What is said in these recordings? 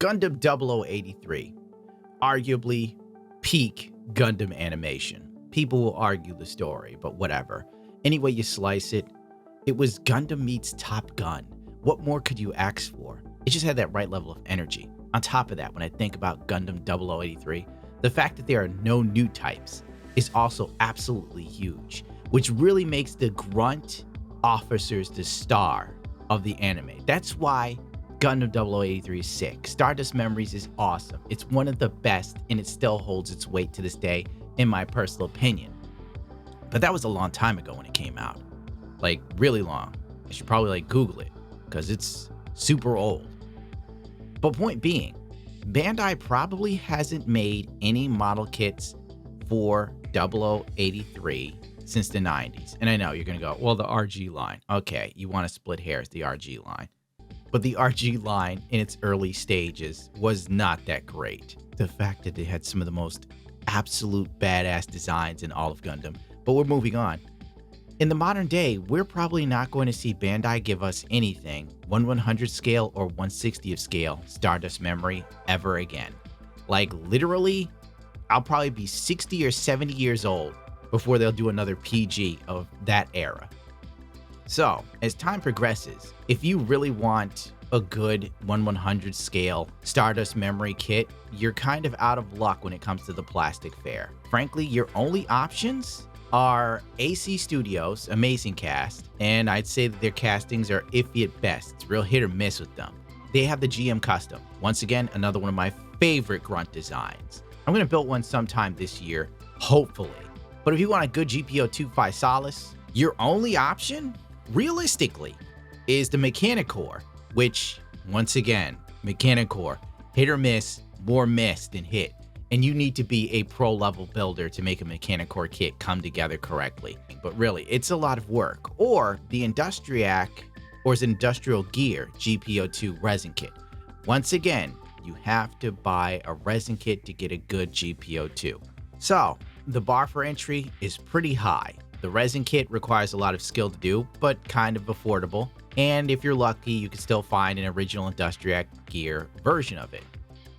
Gundam 0083, arguably peak Gundam animation. People will argue the story, but whatever. Any way you slice it, it was Gundam meets Top Gun. What more could you ask for? It just had that right level of energy. On top of that, when I think about Gundam 0083, the fact that there are no new types is also absolutely huge, which really makes the grunt officers the star of the anime. That's why Gundam 0083 is sick. Stardust Memories is awesome. It's one of the best, and it still holds its weight to this day, in my personal opinion. But that was a long time ago when it came out. Like, really long. I should probably Google it, because it's super old. But point being, Bandai probably hasn't made any model kits for 0083 since the 90s. And I know you're going to go, well, the RG line. Okay, you want to split hairs, the RG line. But the RG line in its early stages was not that great. The fact that they had some of the most absolute badass designs in all of Gundam. But we're moving on. In the modern day, we're probably not going to see Bandai give us anything 1/100 scale or 1/60th scale Stardust Memory ever again. Like literally, I'll probably be 60 or 70 years old before they'll do another PG of that era. So, as time progresses, if you really want a good 1/100 scale Stardust Memory kit, you're kind of out of luck when it comes to the plastic fare. Frankly, your only options are AC Studios' amazing cast, and I'd say that their castings are iffy at best. It's real hit or miss with them. They have the GM Custom. Once again, another one of my favorite grunt designs. I'm going to build one sometime this year, hopefully. But if you want a good GP02 Physalis, your only option, realistically, is the Mechanicore, which, once again, Mechanicore, hit or miss, more miss than hit. And you need to be a pro-level builder to make a Mechanicore kit come together correctly. But really, it's a lot of work. Or the Industriac, or its Industrial Gear GP02 resin kit. Once again, you have to buy a resin kit to get a good GP02. So, the bar for entry is pretty high. The resin kit requires a lot of skill to do, but kind of affordable. And if you're lucky, you can still find an original Industriac Gear version of it.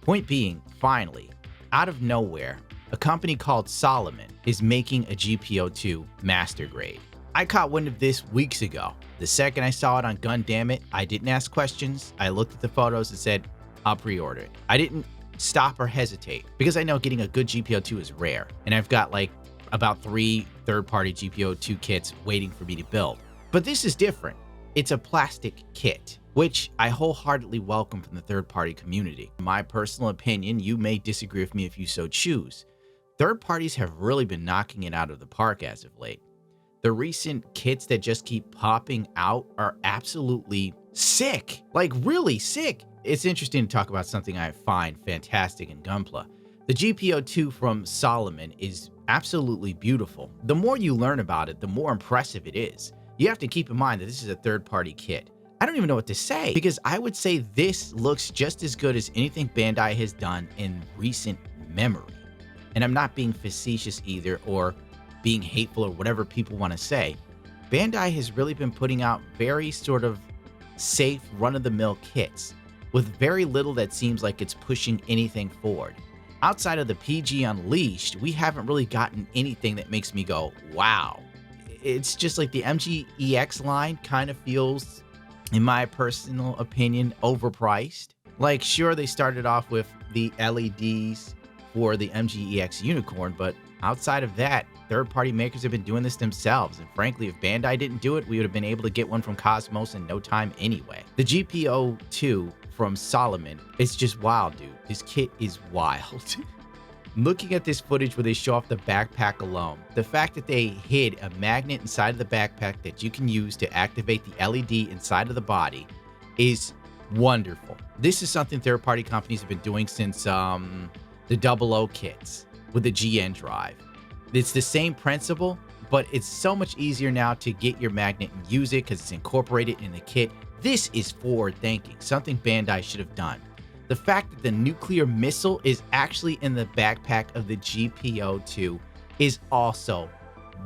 Point being, finally, out of nowhere, a company called Solomon is making a GP02 master grade. I caught wind of this weeks ago. The second I saw it on Gundam, I didn't ask questions. I looked at the photos and said, I'll pre-order it. I didn't stop or hesitate because I know getting a good GP02 is rare. And I've got about 3 third-party GP02 kits waiting for me to build. But this is different. It's a plastic kit, which I wholeheartedly welcome from the third-party community. In my personal opinion, you may disagree with me if you so choose. Third parties have really been knocking it out of the park as of late. The recent kits that just keep popping out are absolutely sick, like really sick. It's interesting to talk about something I find fantastic in Gunpla. The GP02 from Solomon is absolutely beautiful. The more you learn about it, the more impressive it is. You have to keep in mind that this is a third-party kit. I don't even know what to say because I would say this looks just as good as anything Bandai has done in recent memory. And I'm not being facetious either or being hateful or whatever people want to say. Bandai has really been putting out very sort of safe, run-of-the-mill kits with very little that seems like it's pushing anything forward. Outside of the PG Unleashed, we haven't really gotten anything that makes me go, wow. It's just like the MGEX line kind of feels, in my personal opinion, overpriced. Like, sure, they started off with the LEDs for the MGEX Unicorn, but outside of that, third-party makers have been doing this themselves. And frankly, if Bandai didn't do it, we would have been able to get one from Cosmos in no time anyway. The GP02 from Solomon is just wild, dude. This kit is wild. Looking at this footage where they show off the backpack alone, the fact that they hid a magnet inside of the backpack that you can use to activate the LED inside of the body is wonderful. This is something third-party companies have been doing since the 00 kits with the GN drive. It's the same principle, but it's so much easier now to get your magnet and use it because it's incorporated in the kit. This is forward thinking, something Bandai should have done. The fact that the nuclear missile is actually in the backpack of the GP02 is also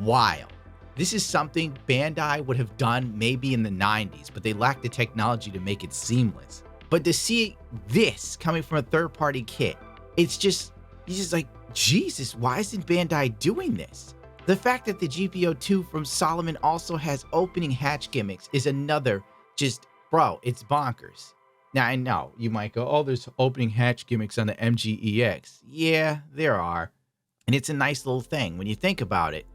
wild. This is something Bandai would have done maybe in the 90s, but they lacked the technology to make it seamless. But to see this coming from a third-party kit, it's just like, Jesus, why isn't Bandai doing this? The fact that the GP02 from Solomon also has opening hatch gimmicks is another just, bro, it's bonkers. Now, I know you might go, oh, there's opening hatch gimmicks on the MGEX. Yeah, there are. And it's a nice little thing. When you think about it,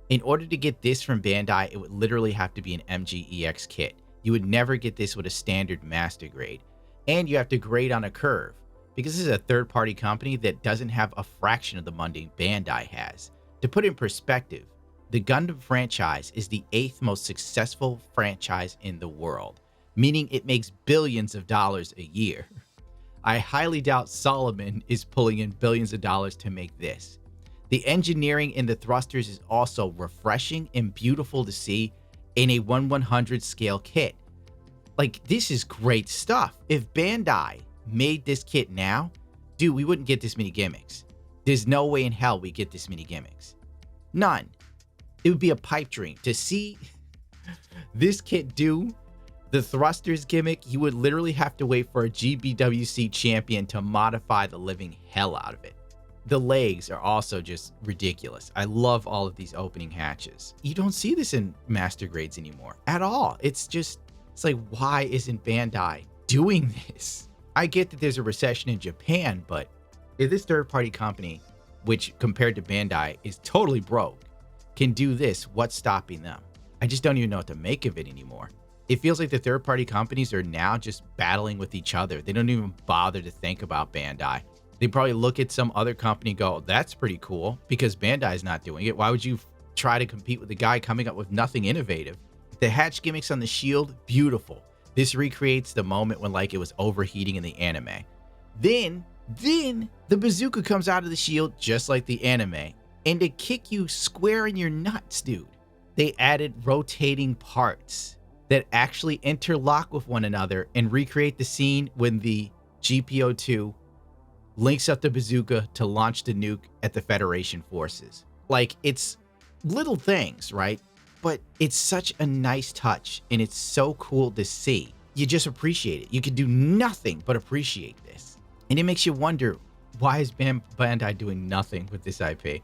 in order to get this from Bandai, it would literally have to be an MGEX kit. You would never get this with a standard master grade. And you have to grade on a curve, because this is a third-party company that doesn't have a fraction of the money Bandai has. To put in perspective, the Gundam franchise is the 8th most successful franchise in the world, meaning it makes billions of dollars a year. I highly doubt Solomon is pulling in billions of dollars to make this. The engineering in the thrusters is also refreshing and beautiful to see in a 1/100 scale kit. Like, this is great stuff. If Bandai made this kit now, dude, we wouldn't get this many gimmicks. There's no way in hell we get this many gimmicks. None. It would be a pipe dream to see this kit do the thrusters gimmick. You would literally have to wait for a GBWC champion to modify the living hell out of it. The legs are also just ridiculous. I love all of these opening hatches. You don't see this in master grades anymore at all. It's like, why isn't Bandai doing this? I get that there's a recession in Japan, but if this third-party company, which compared to Bandai is totally broke, can do this, what's stopping them? I just don't even know what to make of it anymore. It feels like the third-party companies are now just battling with each other. They don't even bother to think about Bandai. They probably look at some other company and go, that's pretty cool, because Bandai's not doing it. Why would you try to compete with a guy coming up with nothing innovative? The hatch gimmicks on the shield, beautiful. This recreates the moment when like it was overheating in the anime. Then the bazooka comes out of the shield just like the anime, and to kick you square in your nuts, dude. They added rotating parts that actually interlock with one another and recreate the scene when the GP02 links up the bazooka to launch the nuke at the Federation forces. Like, it's little things, right? But it's such a nice touch, and it's so cool to see. You just appreciate it. You can do nothing but appreciate this. And it makes you wonder, why is Bandai doing nothing with this IP?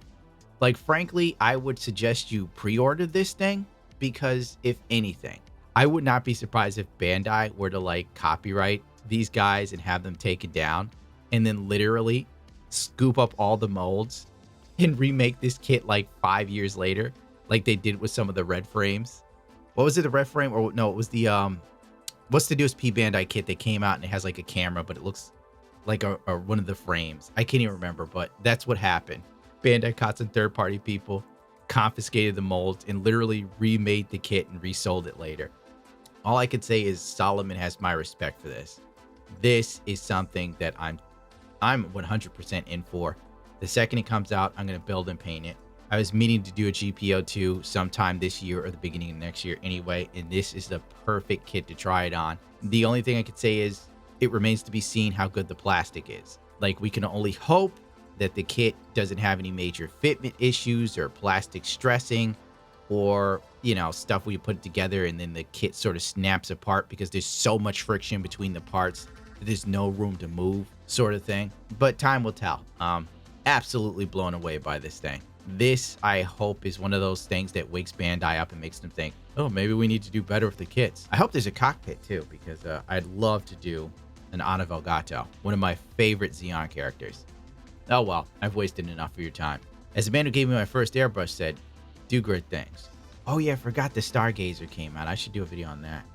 Like, frankly, I would suggest you pre-order this thing, because if anything, I would not be surprised if Bandai were to like copyright these guys and have them taken down, and then literally scoop up all the molds and remake this kit like 5 years later, like they did with some of the red frames. What was it, the red frame? Or no, it was the what's the newest P Bandai kit that came out and it has like a camera, but it looks like a one of the frames. I can't even remember, but that's what happened. Bandai caught some third-party people, confiscated the molds, and literally remade the kit and resold it later. All I could say is Solomon has my respect for this. This is something that I'm 100% in for. The second it comes out, I'm going to build and paint it. I was meaning to do a GP02 sometime this year or the beginning of next year anyway, and this is the perfect kit to try it on. The only thing I could say is it remains to be seen how good the plastic is. Like, we can only hope that the kit doesn't have any major fitment issues or plastic stressing, or, you know, stuff where you put it together and then the kit sort of snaps apart because there's so much friction between the parts that there's no room to move, sort of thing. But time will tell. Absolutely blown away by this thing. This, I hope, is one of those things that wakes Bandai up and makes them think, oh, maybe we need to do better with the kits. I hope there's a cockpit too, because I'd love to do an Ana Velgato, one of my favorite Xeon characters. Oh well, I've wasted enough of your time. As the man who gave me my first airbrush said, do great things. Oh yeah, I forgot the Stargazer came out. I should do a video on that.